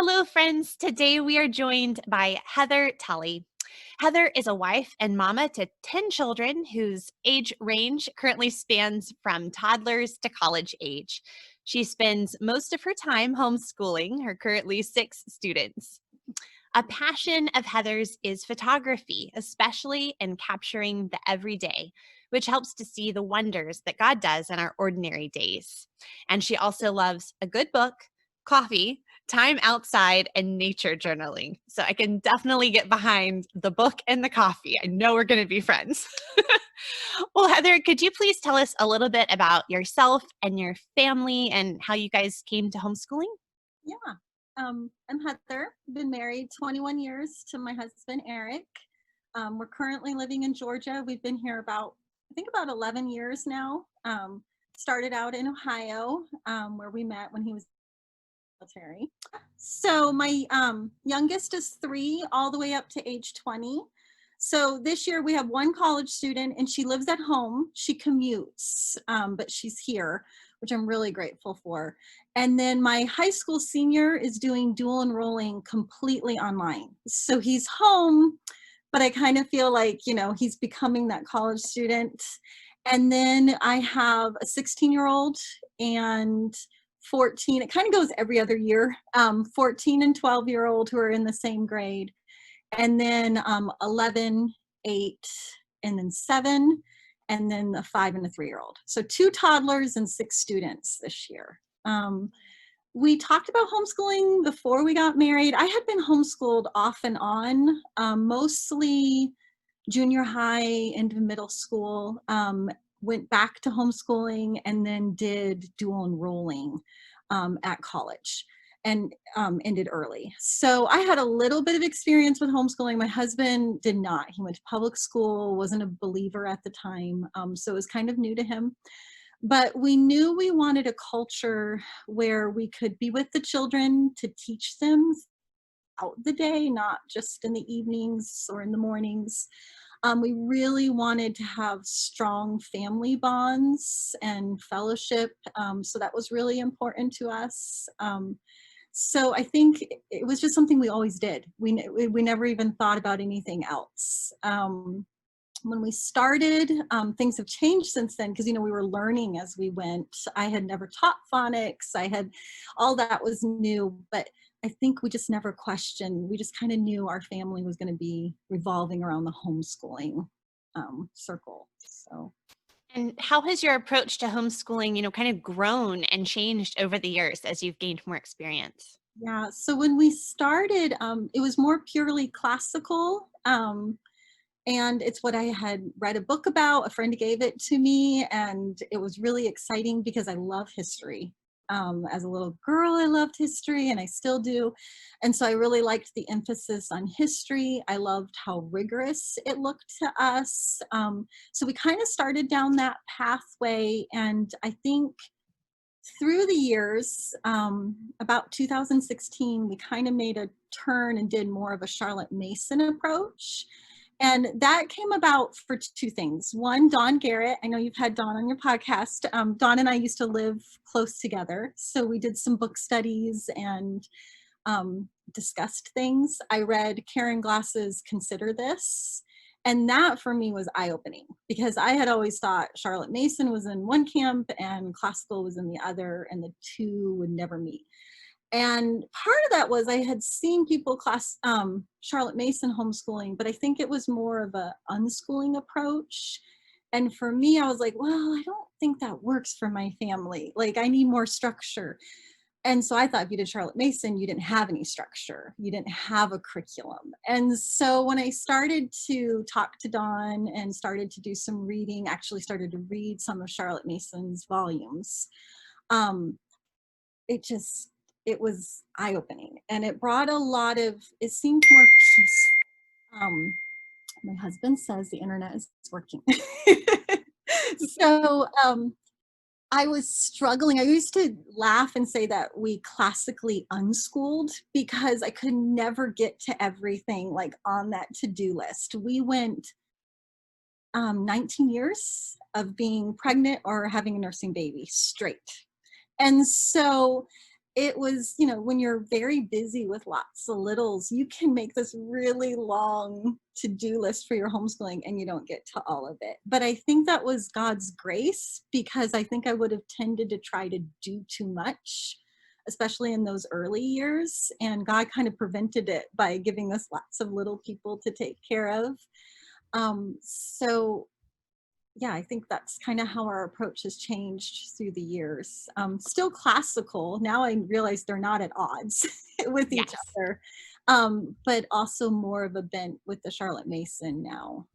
Hello, friends. Today we are joined by Heather Tully. Heather is a wife and mama to 10 children whose age range currently spans from toddlers to college age. She spends most of her time homeschooling her currently 6 students. A passion of Heather's is photography, especially in capturing the everyday, which helps to see the wonders that God does in our ordinary days. And she also loves a good book, coffee, time outside, and nature journaling. So I can definitely get behind the book and the coffee. I know we're going to be friends. Well, Heather, could you please tell us a little bit about yourself and your family and how you guys came to homeschooling? Yeah. I'm Heather. Been married 21 years to my husband, Eric. We're currently living in Georgia. We've been here about 11 years now. Started out in Ohio, where we met when he was military. So my youngest is 3, all the way up to age 20. So this year we have one college student, and she lives at home. She commutes, but she's here, which I'm really grateful for. And then my high school senior is doing dual enrolling completely online. So he's home, but I kind of feel like, he's becoming that college student. And then I have a 16-year-old and 14, it kind of goes every other year, 14 and 12-year-old who are in the same grade. And then 11, 8, and then 7, and then a 5 and a 3-year-old. So 2 toddlers and 6 students this year. We talked about homeschooling before we got married. I had been homeschooled off and on, mostly junior high into middle school, went back to homeschooling, and then did dual enrolling at college and ended early. So I had a little bit of experience with homeschooling. My husband did not. He went to public school, wasn't a believer at the time, so it was kind of new to him. But we knew we wanted a culture where we could be with the children to teach them out the day, not just in the evenings or in the mornings. We really wanted to have strong family bonds and fellowship. So that was really important to us. So I think it was just something we always did. We never even thought about anything else. When we started, things have changed since then because, we were learning as we went. I had never taught phonics. All that was new, but I think we just never questioned. We just kind of knew our family was going to be revolving around the homeschooling circle. So. And how has your approach to homeschooling, kind of grown and changed over the years as you've gained more experience? Yeah, so when we started, it was more purely classical. And it's what I had read a book about. A friend gave it to me, and it was really exciting because I love history. As a little girl, I loved history, and I still do. And so I really liked the emphasis on history. I loved how rigorous it looked to us. So we kind of started down that pathway, and I think through the years, about 2016, we kind of made a turn and did more of a Charlotte Mason approach. And that came about for 2 things. One, Dawn Garrett. I know you've had Dawn on your podcast. Dawn and I used to live close together. So we did some book studies and discussed things. I read Karen Glass's Consider This. And that for me was eye-opening because I had always thought Charlotte Mason was in one camp and classical was in the other, and the 2 would never meet. And part of that was I had seen people Charlotte Mason homeschooling, but I think it was more of a unschooling approach. And for me, I was like, well, I don't think that works for my family. Like, I need more structure. And so I thought if you did Charlotte Mason, you didn't have any structure. You didn't have a curriculum. And so when I started to talk to Dawn and started to do some reading, actually started to read some of Charlotte Mason's volumes, um, it was eye-opening, and it seemed more peace. My husband says the internet is working. So I was struggling. I used to laugh and say that we classically unschooled because I could never get to everything like on that to-do list. We went 19 years of being pregnant or having a nursing baby straight. And so it was, when you're very busy with lots of littles, you can make this really long to-do list for your homeschooling and you don't get to all of it. But I think that was God's grace, because I think I would have tended to try to do too much, especially in those early years. And God kind of prevented it by giving us lots of little people to take care of. So yeah, I think that's kind of how our approach has changed through the years. Still classical. Now I realize they're not at odds with each Yes. other, but also more of a bent with the Charlotte Mason now.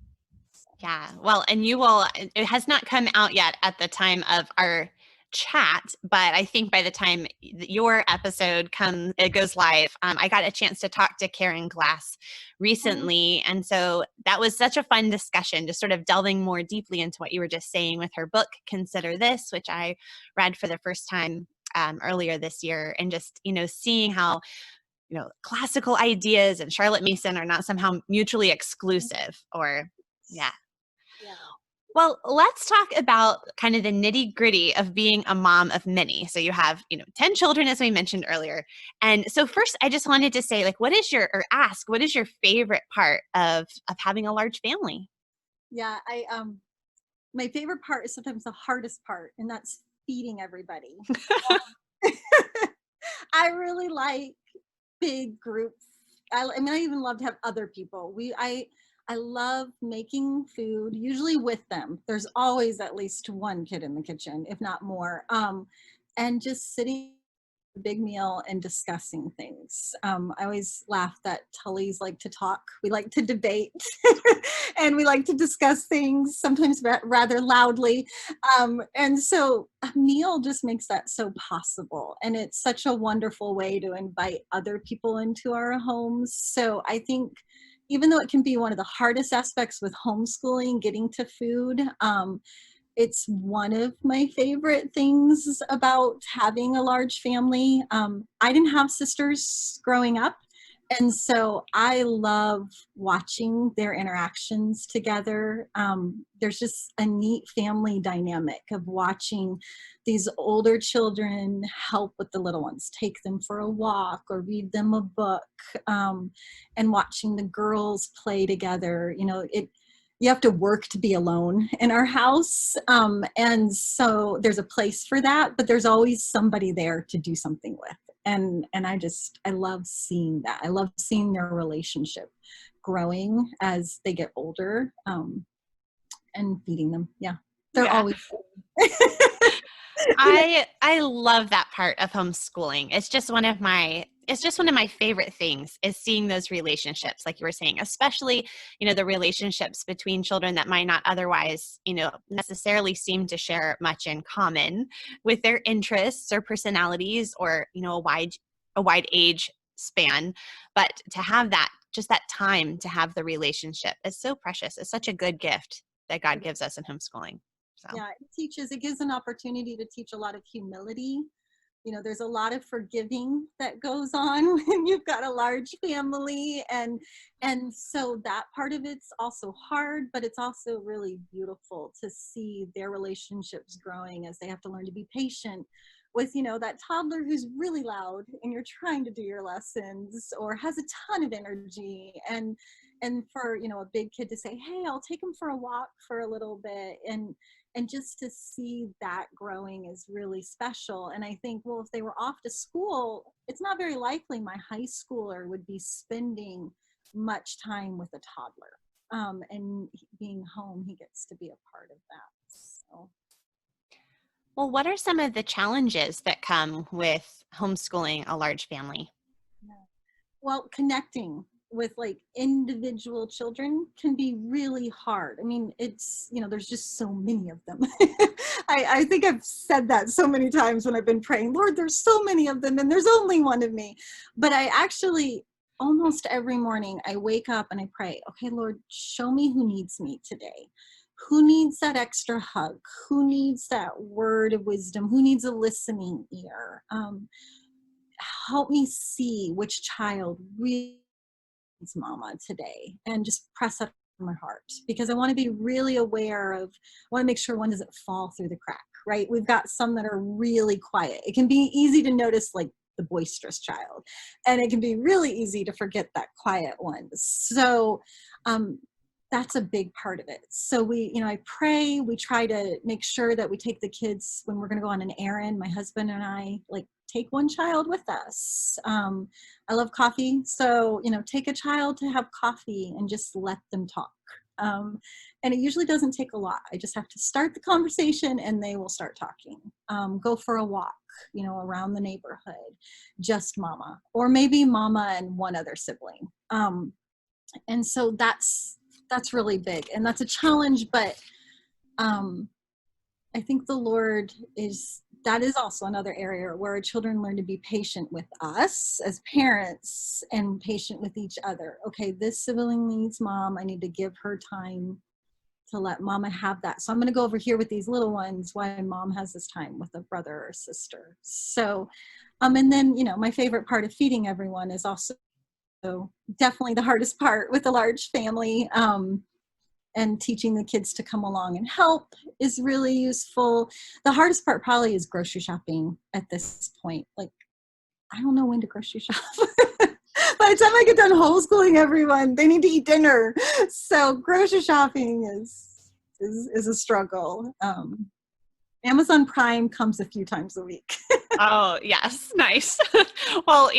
Yeah. Well, and it has not come out yet at the time of our chat, but I think by the time your episode it goes live, I got a chance to talk to Karen Glass Um, recently. And so that was such a fun discussion, just sort of delving more deeply into what you were just saying with her book, Consider This, which I read for the first time earlier this year, and just, seeing how, classical ideas and Charlotte Mason are not somehow mutually exclusive or, yeah. yeah. Well, let's talk about kind of the nitty gritty of being a mom of many. So you have, 10 children, as we mentioned earlier. And so first, I just wanted to say, like, what is your favorite part of having a large family? Yeah. My favorite part is sometimes the hardest part, and that's feeding everybody. I really like big groups. I mean, I even love to have other people. I love making food, usually with them. There's always at least one kid in the kitchen, if not more. And just sitting at a big meal and discussing things. I always laugh that Tullys like to talk. We like to debate, and we like to discuss things, sometimes rather loudly. And so a meal just makes that so possible. And it's such a wonderful way to invite other people into our homes. So I think even though it can be one of the hardest aspects with homeschooling, getting to food, it's one of my favorite things about having a large family. I didn't have sisters growing up, and so I love watching their interactions together. There's just a neat family dynamic of watching these older children help with the little ones, take them for a walk or read them a book, and watching the girls play together. You have to work to be alone in our house. And so there's a place for that, but there's always somebody there to do something with. And I love seeing that. I love seeing their relationship growing as they get older, and feeding them. Yeah. They're Yeah. always I love that part of homeschooling. It's just one of my favorite things is seeing those relationships, like you were saying, especially, the relationships between children that might not otherwise, necessarily seem to share much in common with their interests or personalities or, a wide age span. But to have just that time to have the relationship is so precious. It's such a good gift that God gives us in homeschooling. So. yeah, it gives an opportunity to teach a lot of humility. There's a lot of forgiving that goes on when you've got a large family, and so that part of it's also hard, but it's also really beautiful to see their relationships growing as they have to learn to be patient with that toddler who's really loud and you're trying to do your lessons, or has a ton of energy, and for a big kid to say, hey, I'll take him for a walk for a little bit, and just to see that growing is really special. And I think, well, if they were off to school, it's not very likely my high schooler would be spending much time with a toddler. And being home, he gets to be a part of that. So. Well, what are some of the challenges that come with homeschooling a large family? Yeah. Well, connecting with like individual children can be really hard. I mean, there's just so many of them. I think I've said that so many times when I've been praying, Lord, there's so many of them and there's only one of me. But I actually, almost every morning, I wake up and I pray, okay, Lord, show me who needs me today. Who needs that extra hug? Who needs that word of wisdom? Who needs a listening ear? Help me see which child really needs mama today, and just press that in my heart, because I want to be really aware of, I want to make sure one doesn't fall through the crack, right? We've got some that are really quiet. It can be easy to notice like the boisterous child. And it can be really easy to forget that quiet one. So that's a big part of it. So I pray, we try to make sure that we take the kids when we're going to go on an errand. My husband and I take one child with us. I love coffee. So, take a child to have coffee and just let them talk. And it usually doesn't take a lot. I just have to start the conversation and they will start talking. Go for a walk, around the neighborhood, just mama, or maybe mama and one other sibling. And so that's really big, and that's a challenge, but I think the Lord that is also another area where our children learn to be patient with us as parents and patient with each other. Okay, this sibling needs mom. I need to give her time to let mama have that. So I'm going to go over here with these little ones while mom has this time with a brother or sister. So, and then, my favorite part of feeding everyone is also definitely the hardest part with a large family. And teaching the kids to come along and help is really useful. The hardest part probably is grocery shopping at this point. I don't know when to grocery shop. By the time I get done homeschooling everyone, they need to eat dinner. So grocery shopping is a struggle. Amazon Prime comes a few times a week. Oh, yes. Nice. Well,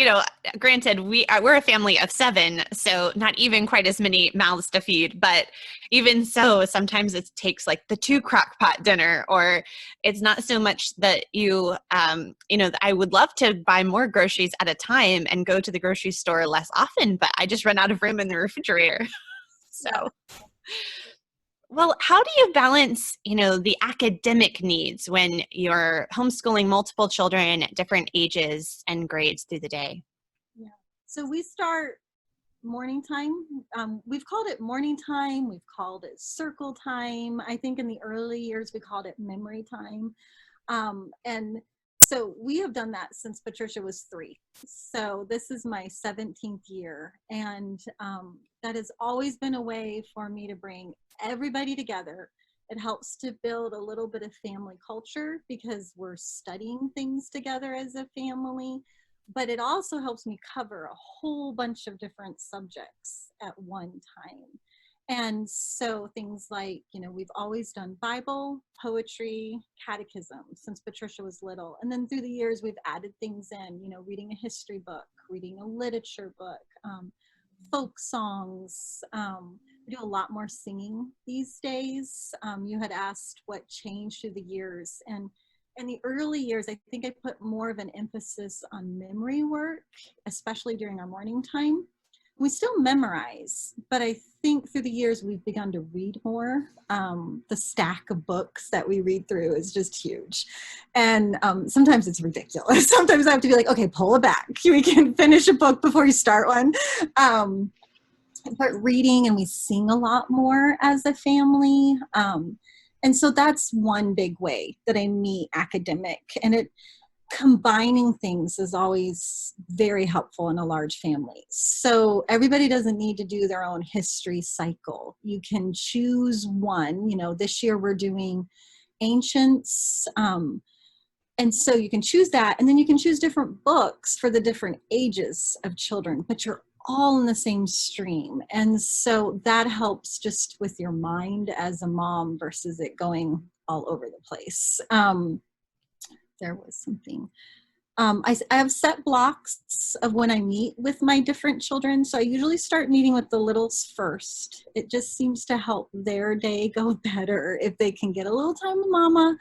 granted, we're a family of 7, so not even quite as many mouths to feed, but even so, sometimes it takes the 2 crock pot dinner, or it's not so much that I would love to buy more groceries at a time and go to the grocery store less often, but I just run out of room in the refrigerator. So, well, how do you balance, the academic needs when you're homeschooling multiple children at different ages and grades through the day? Yeah. So we start morning time. We've called it morning time. We've called it circle time. I think in the early years, we called it memory time. And so we have done that since Patricia was 3. So this is my 17th year. And that has always been a way for me to bring everybody together. It helps to build a little bit of family culture because we're studying things together as a family. But it also helps me cover a whole bunch of different subjects at one time. And so things like, we've always done Bible, poetry, catechism since Patricia was little. And then through the years, we've added things in, reading a history book, reading a literature book, folk songs. We do a lot more singing these days. You had asked what changed through the years. And in the early years, I think I put more of an emphasis on memory work, especially during our morning time. We still memorize, but I think through the years we've begun to read more. The stack of books that we read through is just huge. And sometimes it's ridiculous. Sometimes I have to be like, okay, pull it back. We can finish a book before you start one. But reading, and we sing a lot more as a family. And so that's one big way that I meet academic. And combining things is always very helpful in a large family. So everybody doesn't need to do their own history cycle. You can choose one. This year we're doing ancients. And so you can choose that, and then you can choose different books for the different ages of children, but you're all in the same stream. And so that helps just with your mind as a mom versus it going all over the place. There was something. I have set blocks of when I meet with my different children. So I usually start meeting with the littles first. It just seems to help their day go better if they can get a little time with mama.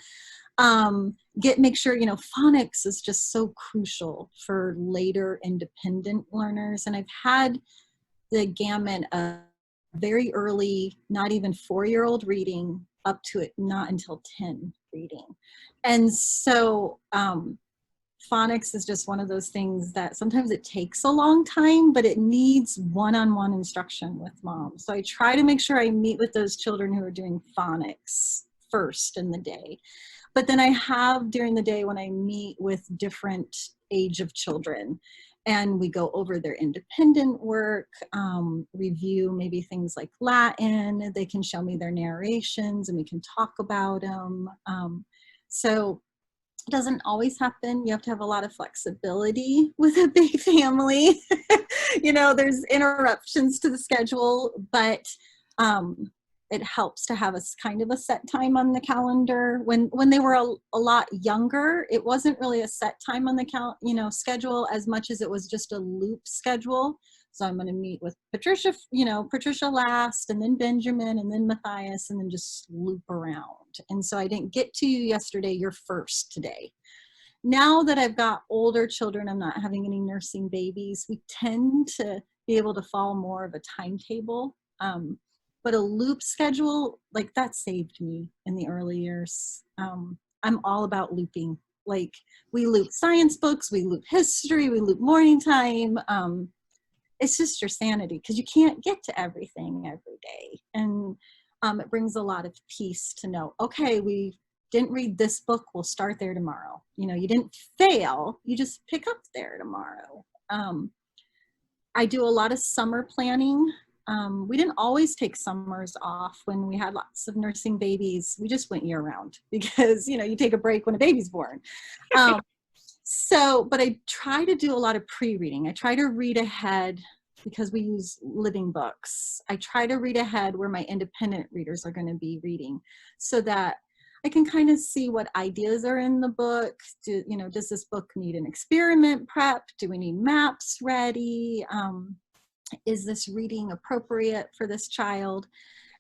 Make sure, phonics is just so crucial for later independent learners. And I've had the gamut of very early, not even 4-year-old reading up to it, not until 10 reading. And so, phonics is just one of those things that sometimes it takes a long time, but it needs one-on-one instruction with mom. So I try to make sure I meet with those children who are doing phonics first in the day. But then I have during the day when I meet with different age of children, and we go over their independent work, review maybe things like Latin. They can show me their narrations and we can talk about them. So It doesn't always happen. You have to have a lot of flexibility with a big family. There's interruptions to the schedule, but it helps to have a kind of a set time on the calendar. When they were a lot younger, it wasn't really a set time on the schedule as much as it was just a loop schedule. So I'm going to meet with Patricia last, and then Benjamin, and then Matthias, and then just loop around. And so I didn't get to you yesterday, you're first today. Now that I've got older children, I'm not having any nursing babies, we tend to be able to follow more of a timetable. But a loop schedule, like that saved me in the early years. I'm all about looping. Like we loop science books, we loop history, we loop morning time. It's just your sanity because you can't get to everything every day. And it brings a lot of peace to know, okay, we didn't read this book, we'll start there tomorrow. You didn't fail, you just pick up there tomorrow. I do a lot of summer planning. We didn't always take summers off when we had lots of nursing babies. We just went year round because, you take a break when a baby's born. But I try to do a lot of pre-reading. I try to read ahead because we use living books. I try to read ahead where my independent readers are going to be reading so that I can kind of see what ideas are in the book. Does this book need an experiment prep? Do we need maps ready? Is this reading appropriate for this child?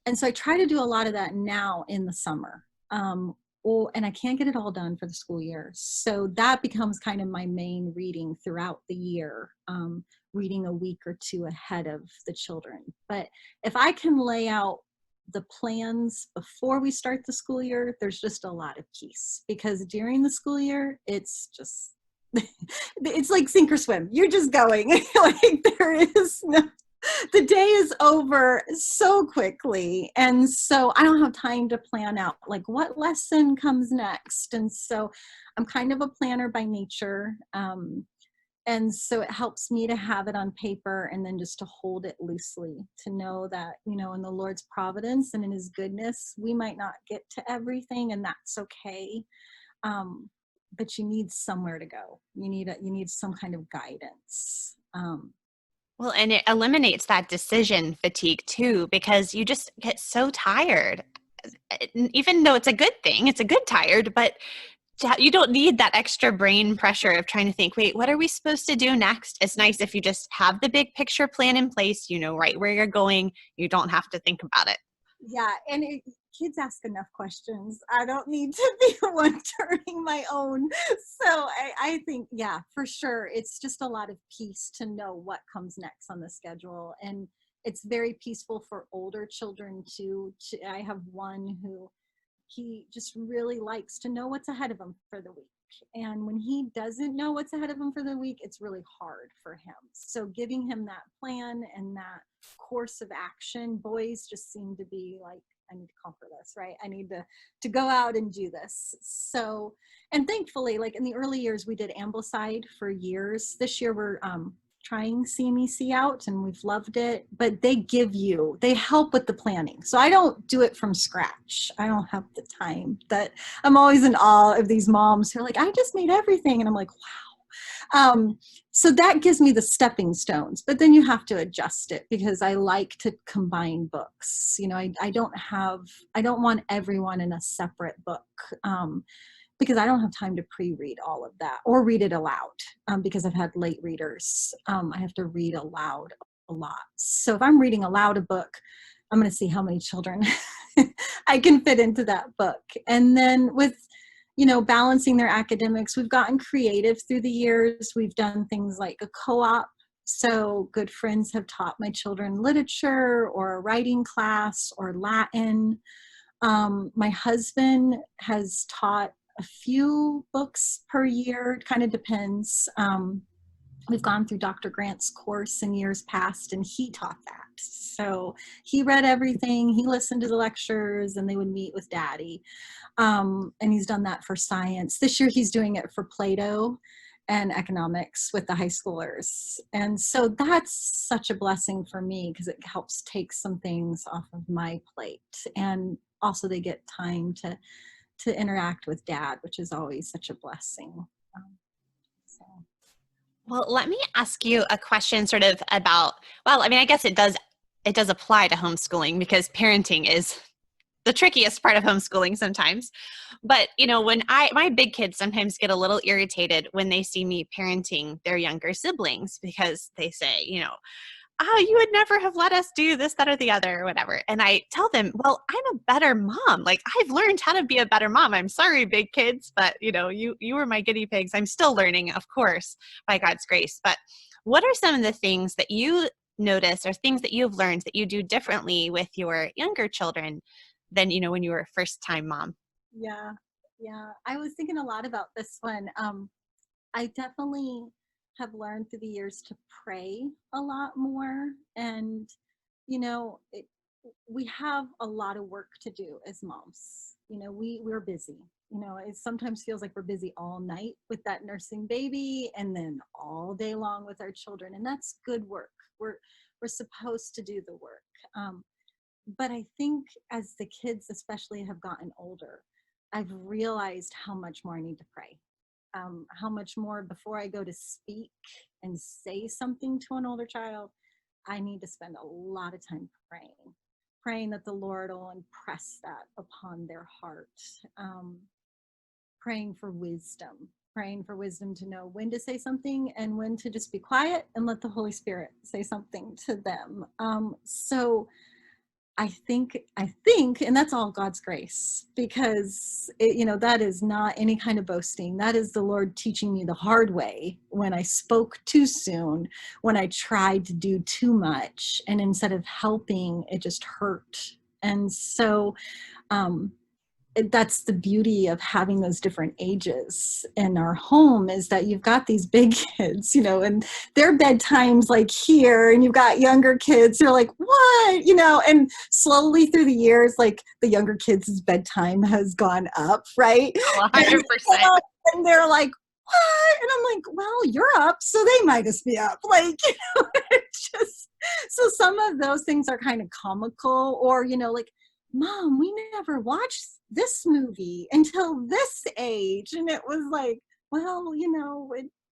And so I try to do a lot of that now in the summer. And I can't get it all done for the school year. So that becomes kind of my main reading throughout the year, reading a week or two ahead of the children. But if I can lay out the plans before we start the school year, there's just a lot of peace because during the school year, it's just, it's like sink or swim. You're just going. Like there is no, the day is over so quickly. And so I don't have time to plan out like what lesson comes next. And so I'm kind of a planner by nature. And so it helps me to have it on paper and then just to hold it loosely, to know that, in the Lord's providence and in his goodness, we might not get to everything, and that's okay. But you need somewhere to go. You need some kind of guidance. Well, and it eliminates that decision fatigue too, because you just get so tired. Even though it's a good thing, it's a good tired, but you don't need that extra brain pressure of trying to think, wait, what are we supposed to do next? It's nice if you just have the big picture plan in place, right where you're going. You don't have to think about it. Yeah, and kids ask enough questions. I don't need to be the one turning my own. So I think, yeah, for sure. It's just a lot of peace to know what comes next on the schedule. And it's very peaceful for older children too. I have one who he just really likes to know what's ahead of him for the week. And when he doesn't know what's ahead of him for the week, it's really hard for him. So giving him that plan and that course of action, boys just seem to be like, I need to conquer this, right? I need to go out and do this. So, and thankfully, like in the early years, we did Ambleside for years. This year we're trying See Me, See Out, and we've loved it, but they help with the planning. So I don't do it from scratch. I don't have the time. That I'm always in awe of these moms who are like, I just made everything. And I'm like, wow. So that gives me the stepping stones, but then you have to adjust it because I like to combine books. I don't want everyone in a separate book. Because I don't have time to pre-read all of that or read it aloud because I've had late readers. I have to read aloud a lot. So if I'm reading aloud a book, I'm going to see how many children I can fit into that book. And then with, balancing their academics, we've gotten creative through the years. We've done things like a co-op. So good friends have taught my children literature or a writing class or Latin. My husband has taught a few books per year. It kind of depends. We've gone through Dr. Grant's course in years past, and he taught that. So he read everything. He listened to the lectures, and they would meet with Daddy. And he's done that for science. This year, he's doing it for Plato and economics with the high schoolers. And so that's such a blessing for me because it helps take some things off of my plate. And also they get time to to interact with dad, which is always such a blessing. Um, so. Well, let me ask you a question sort of about, well, I mean, I guess it does apply to homeschooling because parenting is the trickiest part of homeschooling sometimes. But, when my big kids sometimes get a little irritated when they see me parenting their younger siblings because they say, oh, you would never have let us do this, that, or the other, or whatever. And I tell them, well, I'm a better mom. Like, I've learned how to be a better mom. I'm sorry, big kids, but you were my guinea pigs. I'm still learning, of course, by God's grace. But what are some of the things that you notice or things that you've learned that you do differently with your younger children than, when you were a first time mom? Yeah, yeah. I was thinking a lot about this one. I definitely have learned through the years to pray a lot more. And, we have a lot of work to do as moms. We're busy. It sometimes feels like we're busy all night with that nursing baby and then all day long with our children. And that's good work. We're supposed to do the work. But I think as the kids especially have gotten older, I've realized how much more I need to pray. How much more before I go to speak and say something to an older child, I need to spend a lot of time praying that the Lord will impress that upon their heart. Praying for wisdom to know when to say something and when to just be quiet and let the Holy Spirit say something to them. So I think, and that's all God's grace, because that is not any kind of boasting. That is the Lord teaching me the hard way when I spoke too soon, when I tried to do too much, and instead of helping, it just hurt. And so, that's the beauty of having those different ages in our home, is that you've got these big kids, and their bedtime's like here, and you've got younger kids who are like, what, and slowly through the years, like the younger kids' bedtime has gone up, right? Oh, And, 100%. and they're like, what? And I'm like, well, you're up, so they might as be up. Like, it's just, so some of those things are kind of comical, or, like, Mom, we never watched this movie until this age. And it was like, well,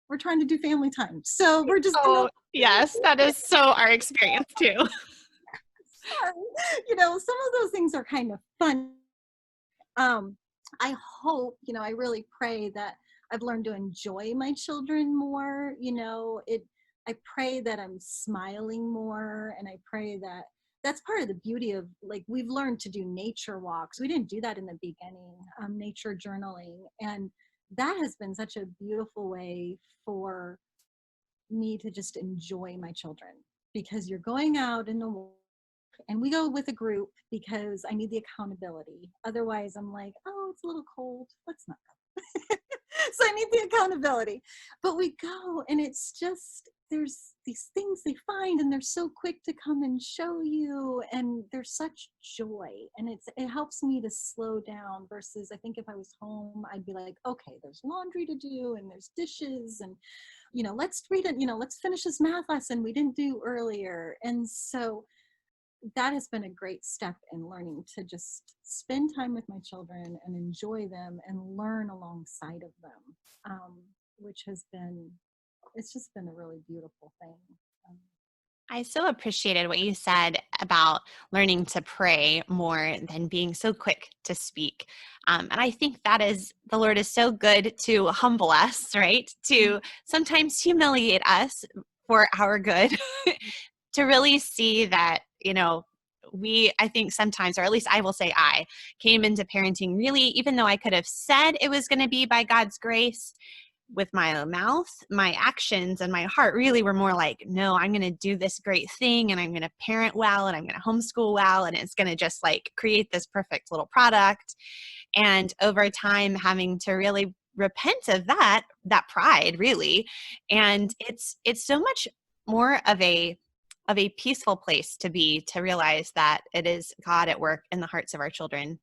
we're trying to do family time. So we're just going Oh, yes, that is so our experience too. some of those things are kind of fun. I hope, I really pray that I've learned to enjoy my children more. I pray that I'm smiling more, and I pray that that's part of the beauty of, like, we've learned to do nature walks. We didn't do that in the beginning, nature journaling. And that has been such a beautiful way for me to just enjoy my children, because you're going out in the world, and we go with a group because I need the accountability. Otherwise, I'm like, oh, it's a little cold. Let's not go. So I need the accountability. But we go, and it's just, there's these things they find, and they're so quick to come and show you, and there's such joy. And it helps me to slow down, versus I think if I was home, I'd be like, okay, there's laundry to do, and there's dishes, and let's read it, let's finish this math lesson we didn't do earlier. And so that has been a great step in learning to just spend time with my children and enjoy them and learn alongside of them, which has been, it's just been a really beautiful thing. Um, I so appreciated what you said about learning to pray more than being so quick to speak. And I think the Lord is so good to humble us, right? To sometimes humiliate us for our good, to really see that, I think sometimes, or at least I will say I came into parenting really, even though I could have said it was going to be by God's grace, with my mouth, my actions and my heart really were more like, no, I'm going to do this great thing, and I'm going to parent well, and I'm going to homeschool well, and it's going to just like create this perfect little product. And over time, having to really repent of that pride really. And it's so much more of a peaceful place to be, to realize that it is God at work in the hearts of our children,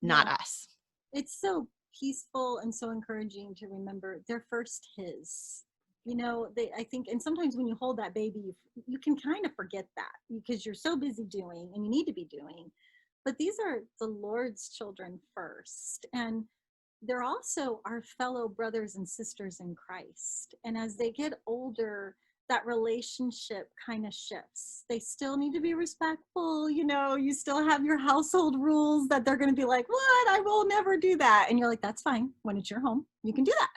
not yeah, us. it's so peaceful and so encouraging to remember they're first His. I think, and sometimes when you hold that baby, you can kind of forget that, because you're so busy doing, and you need to be doing. but these are the Lord's children first. And they're also our fellow brothers and sisters in Christ. And as they get older, that relationship kind of shifts. They still need to be respectful. You still have your household rules that they're going to be like, what? I will never do that. And you're like, that's fine. When it's your home, you can do that.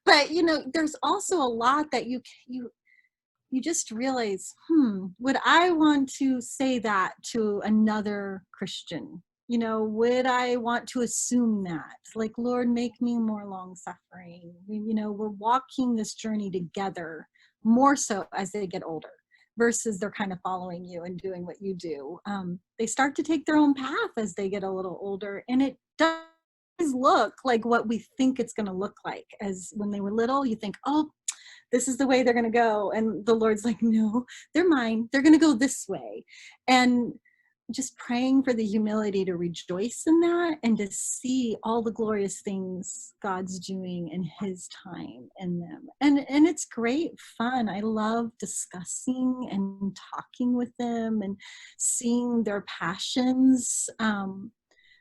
But, there's also a lot that you just realize, would I want to say that to another Christian? Would I want to assume that? Like, Lord, make me more long suffering. We're walking this journey together, more so as they get older, versus they're kind of following you and doing what you do. They start to take their own path as they get a little older, and it does look like what we think it's going to look like. As when they were little, you think, oh, this is the way they're going to go. And the Lord's like, no, they're mine. They're going to go this way. And just praying for the humility to rejoice in that and to see all the glorious things God's doing in his time in them. And it's great fun. I love discussing and talking with them and seeing their passions.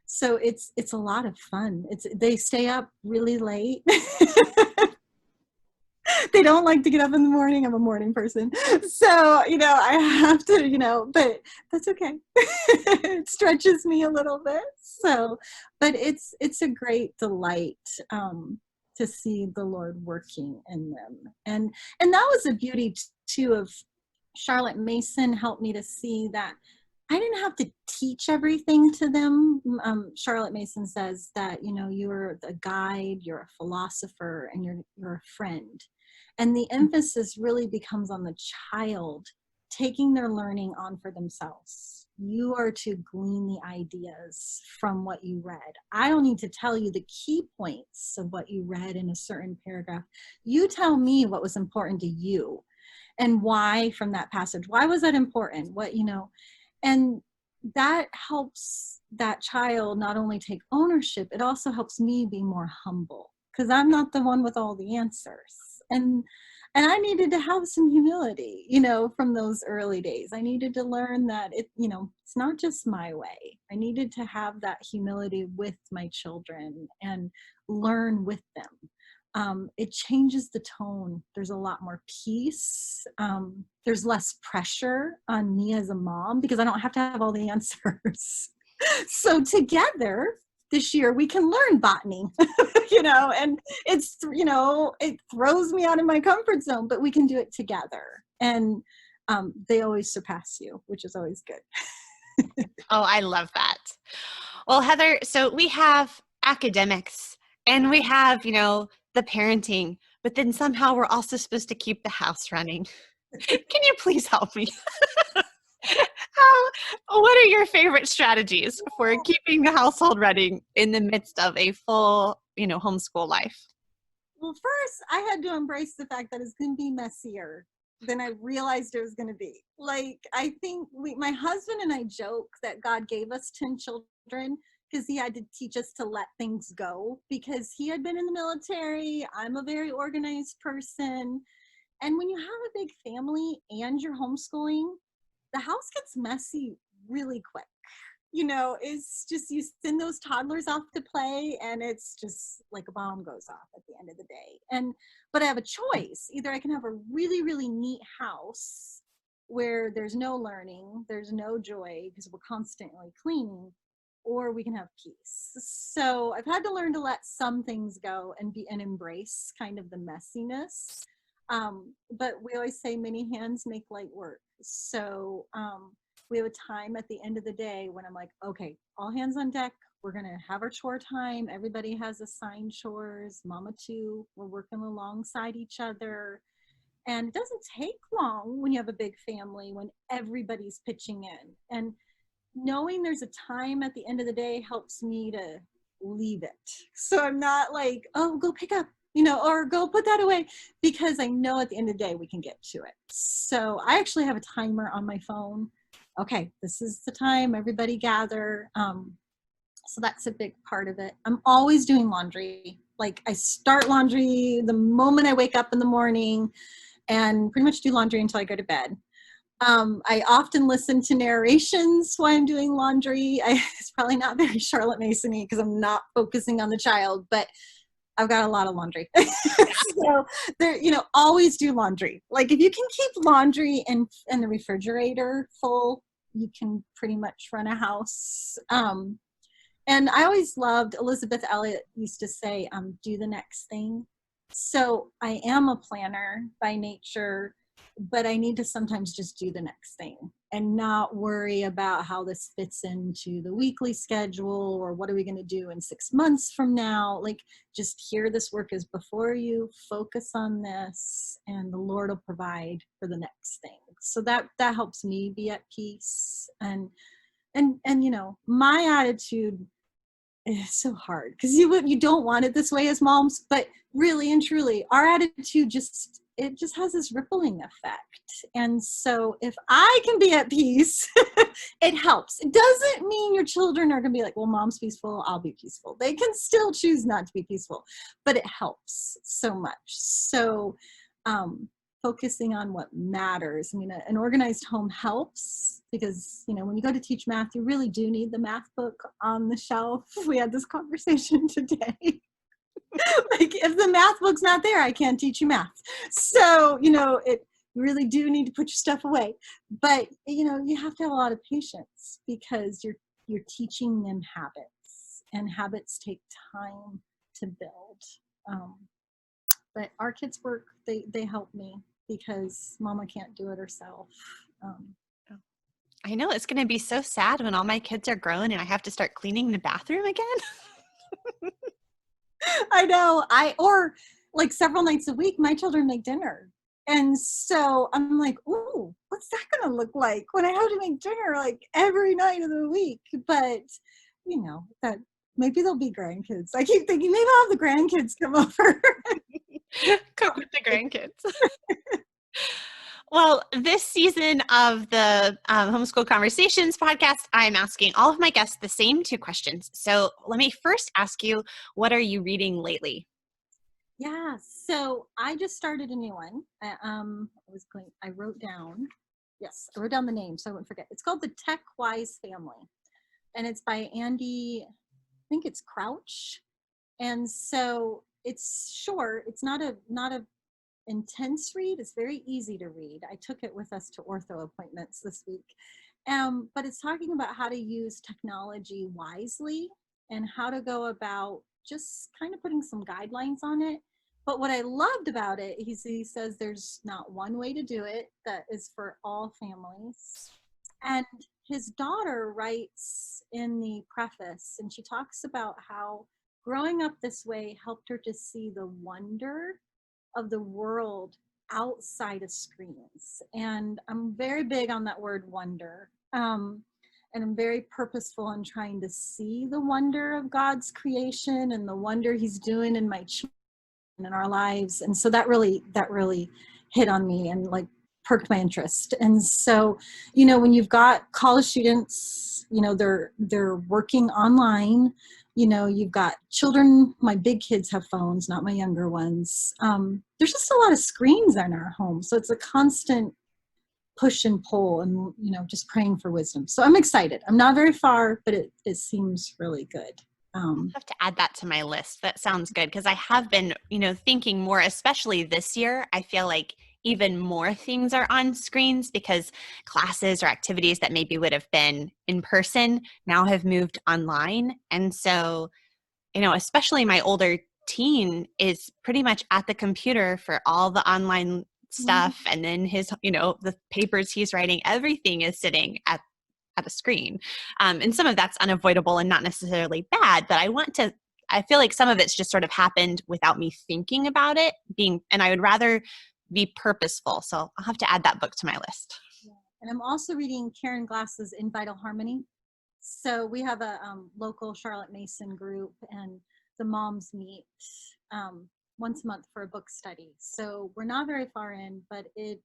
So it's a lot of fun. They stay up really late. They don't like to get up in the morning. I'm a morning person. So, I have to, but that's okay. It stretches me a little bit. So, but it's a great delight to see the Lord working in them. And that was the beauty too of Charlotte Mason helped me to see that I didn't have to teach everything to them. Charlotte Mason says that, you're a guide, you're a philosopher, and you're a friend. And the emphasis really becomes on the child taking their learning on for themselves. You are to glean the ideas from what you read. I don't need to tell you the key points of what you read in a certain paragraph. You tell me what was important to you and why from that passage. Why was that important? And that helps that child not only take ownership, it also helps me be more humble because I'm not the one with all the answers. And I needed to have some humility, from those early days. I needed to learn that it's not just my way. I needed to have that humility with my children and learn with them. It changes the tone. There's a lot more peace. There's less pressure on me as a mom because I don't have to have all the answers. So together this year we can learn botany, and it throws me out of my comfort zone, but we can do it together. And they always surpass you, which is always good. Oh, I love that. Well, Heather, so we have academics and we have, the parenting, but then somehow we're also supposed to keep the house running. Can you please help me? What are your favorite strategies for keeping the household running in the midst of a full, homeschool life? Well, first, I had to embrace the fact that it's going to be messier than I realized it was going to be. Like, I think my husband and I joke that God gave us 10 children because he had to teach us to let things go because he had been in the military. I'm a very organized person. And when you have a big family and you're homeschooling, the house gets messy really quick. It's just you send those toddlers off to play and it's just like a bomb goes off at the end of the day. But I have a choice. Either I can have a really, really neat house where there's no learning, there's no joy because we're constantly cleaning, or we can have peace. So I've had to learn to let some things go and embrace kind of the messiness. But we always say many hands make light work. So we have a time at the end of the day when I'm like, okay, all hands on deck. We're going to have our chore time. Everybody has assigned chores. Mama too. We're working alongside each other. And it doesn't take long when you have a big family, when everybody's pitching in. And knowing there's a time at the end of the day helps me to leave it. So I'm not like, oh, go pick up, or go put that away, because I know at the end of the day we can get to it. So I actually have a timer on my phone. Okay, this is the time, everybody gather. So that's a big part of it. I'm always doing laundry. Like I start laundry the moment I wake up in the morning and pretty much do laundry until I go to bed. I often listen to narrations while I'm doing laundry. It's probably not very Charlotte Mason-y because I'm not focusing on the child, but I've got a lot of laundry. So there, always do laundry. Like if you can keep laundry in the refrigerator full, you can pretty much run a house. And I always loved, Elizabeth Elliot used to say, do the next thing. So I am a planner by nature, but I need to sometimes just do the next thing and not worry about how this fits into the weekly schedule or what are we going to do in 6 months from now. Like, just here, this work is before you, focus on this, and the Lord will provide for the next thing. So that helps me be at peace. And my attitude, it's so hard because you don't want it this way as moms, but really and truly our attitude just has this rippling effect. And so if I can be at peace, it helps. It doesn't mean your children are going to be like, well, mom's peaceful, I'll be peaceful. They can still choose not to be peaceful, but it helps so much. So focusing on what matters. I mean, an organized home helps because, when you go to teach math, you really do need the math book on the shelf. We had this conversation today. Like, if the math book's not there, I can't teach you math. So, you really do need to put your stuff away. But, you have to have a lot of patience because you're teaching them habits, and habits take time to build. But our kids' work, they help me because mama can't do it herself. I know it's going to be so sad when all my kids are grown and I have to start cleaning the bathroom again. I know. Or like several nights a week, my children make dinner. And so I'm like, ooh, what's that going to look like when I have to make dinner like every night of the week? But, that maybe there'll be grandkids. I keep thinking maybe I'll have the grandkids come over. Cook with the grandkids. Well, this season of the Homeschool Conversations podcast, I'm asking all of my guests the same 2 questions. So let me first ask you, what are you reading lately? Yeah, so I just started a new one. I wrote down the name so I wouldn't forget. It's called The Tech Wise Family, and it's by Andy, I think it's Crouch. And so it's short. It's not a intense read. It's very easy to read. I took it with us to ortho appointments this week. But it's talking about how to use technology wisely and how to go about just kind of putting some guidelines on it. But what I loved about it, he says there's not one way to do it that is for all families. And his daughter writes in the preface, and she talks about how growing up this way helped her to see the wonder of the world outside of screens. And I'm very big on that word wonder. And I'm very purposeful in trying to see the wonder of God's creation and the wonder he's doing in my children and in our lives. And so that really hit on me and like perked my interest. And so, when you've got college students, they're working online, you've got children, my big kids have phones, not my younger ones. There's just a lot of screens in our home. So it's a constant push and pull and, just praying for wisdom. So I'm excited. I'm not very far, but it seems really good. I'll have to add that to my list. That sounds good because I have been, thinking more, especially this year. I feel like even more things are on screens because classes or activities that maybe would have been in person now have moved online. And so, especially my older teen is pretty much at the computer for all the online stuff. And then his, the papers he's writing, everything is sitting at a screen. And some of that's unavoidable and not necessarily bad, but I feel like some of it's just sort of happened without me thinking about it and I would rather be purposeful. So I'll have to add that book to my list. Yeah. And I'm also reading Karen Glass's In Vital Harmony. So we have a local Charlotte Mason group, and the moms meet once a month for a book study. So we're not very far in, but it's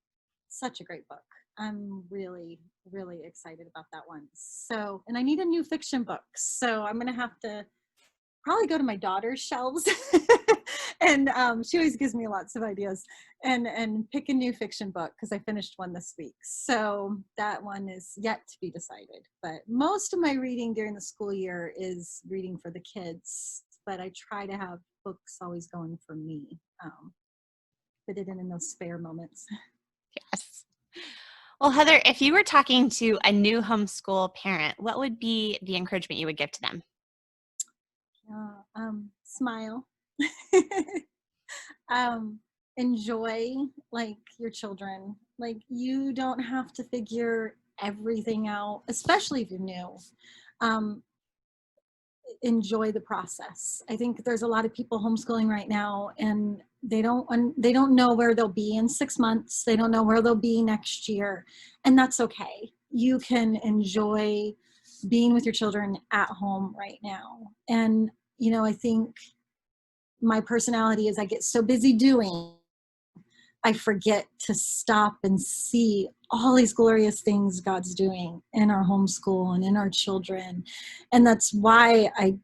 such a great book. I'm really, really excited about that one. So, and I need a new fiction book. So I'm going to have to probably go to my daughter's shelves And she always gives me lots of ideas. And pick a new fiction book because I finished one this week. So that one is yet to be decided. But most of my reading during the school year is reading for the kids. But I try to have books always going for me. Fit it in those spare moments. Yes. Well, Heather, if you were talking to a new homeschool parent, what would be the encouragement you would give to them? Smile. Enjoy like your children. Like you don't have to figure everything out, especially if you're new. Um, Enjoy the process. I think there's a lot of people homeschooling right now, and they don't know where they'll be in 6 months. They don't know where they'll be next year, and that's okay. You can enjoy being with your children at home right now. And I think my personality is I get so busy doing, I forget to stop and see all these glorious things God's doing in our homeschool and in our children. And that's why I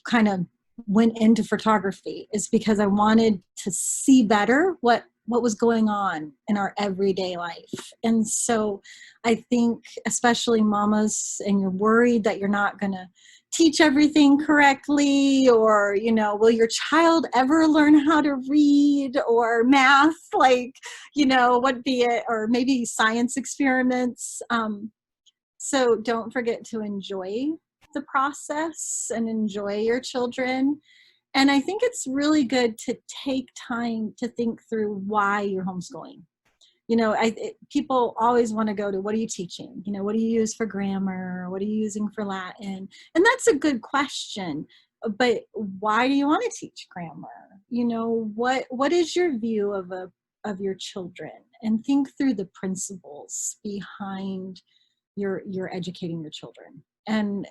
kind of went into photography, is because I wanted to see better what was going on in our everyday life. And so I think especially mamas, and you're worried that you're not going to teach everything correctly, or will your child ever learn how to read or math, like what be it, or maybe science experiments. So don't forget to enjoy the process and enjoy your children. And I think it's really good to take time to think through why you're homeschooling. People always want to go to, what are you teaching? What do you use for grammar? What are you using for Latin? And that's a good question. But why do you want to teach grammar? What is your view of your children? And think through the principles behind your educating your children. And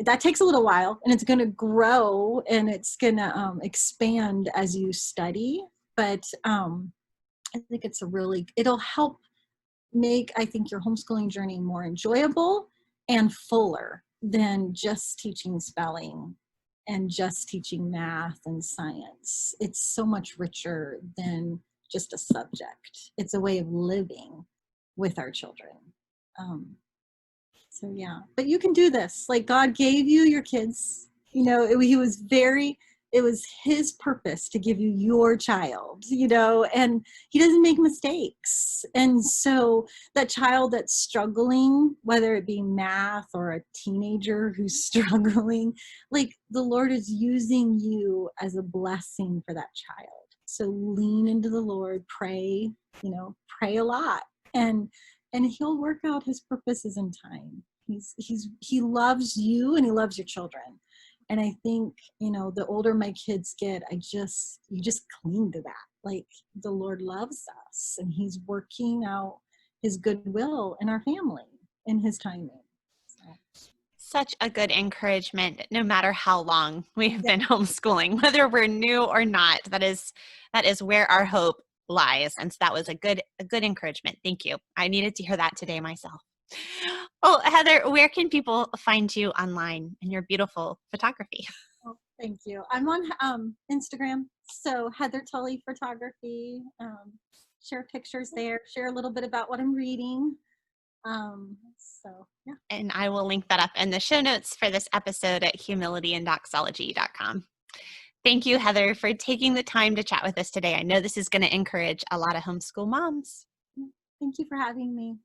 that takes a little while, and it's going to grow, and it's going to expand as you study. But I think it'll help make, I think, your homeschooling journey more enjoyable and fuller than just teaching spelling and just teaching math and science. It's so much richer than just a subject. It's a way of living with our children. So yeah, but you can do this. Like, God gave you your kids. It was his purpose to give you your child, and he doesn't make mistakes. And so that child that's struggling, whether it be math or a teenager who's struggling, like, the Lord is using you as a blessing for that child. So lean into the Lord, pray a lot, and he'll work out his purposes in time. He loves you, and he loves your children. And I think, the older my kids get, you just cling to that. Like, the Lord loves us, and he's working out his goodwill in our family in his timing. So. Such a good encouragement, no matter how long we have been homeschooling, whether we're new or not. That is where our hope lies. And so that was a good encouragement. Thank you. I needed to hear that today myself. Well, Heather, where can people find you online in your beautiful photography? Oh, thank you. I'm on Instagram, so Heather Tully Photography. Share pictures there, share a little bit about what I'm reading. So yeah. And I will link that up in the show notes for this episode at humilityanddoxology.com. Thank you, Heather, for taking the time to chat with us today. I know this is going to encourage a lot of homeschool moms. Thank you for having me.